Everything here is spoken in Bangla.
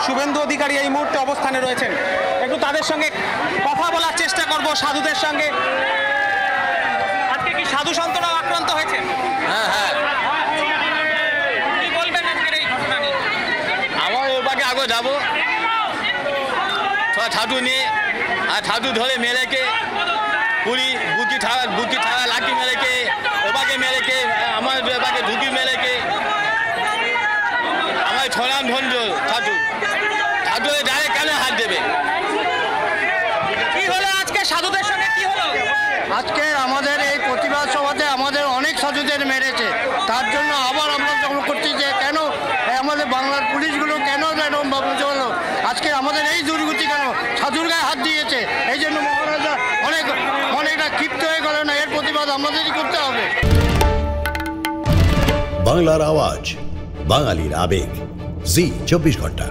শুভেন্দু অধিকারী এই মুহূর্তে অবস্থানে রয়েছেন। একটু তাদের সঙ্গে কথা বলার চেষ্টা করব, সাধুদের সঙ্গে। আজকে কি সাধু সন্তরাও আক্রান্ত হয়েছে? হ্যাঁ হ্যাঁ, কি বলবেন আজকের এই ঘটনা নিয়ে? আমার ওপাকে আগে যাবো সব ছাতু নিয়ে, আর ছাতু ধরে মেরেকে পুরি বুকি ছাড়া লাঠি মেরেকে, ওপাকে মেরেকে, আমার ওপাকে ঢুকি মেরেকে, আমার ছড়ান ধঞ্জ ছাতু ডাইরেক্ট কেন হাত দেবে? কি হলো আজকে সাধুদের সঙ্গে, কি হলো? আজকে আমাদের এই প্রতিবাদ সভাতে আমাদের অনেক সাধুদের মেরেছে, তার জন্য আবার আমরা যখন করছি যে কেন আমাদের বাংলার পুলিশগুলো কেন হলো আজকে আমাদের এই দুর্গতি, কেন সাধুর গায়ে হাত দিয়েছে, এই জন্য মহারাজা অনেকটা ক্ষিপ্ত হয়ে গেল না। এর প্রতিবাদ আমাদেরই করতে হবে। বাংলার আওয়াজ, বাঙালির আবেগ, জি 24 ঘন্টা।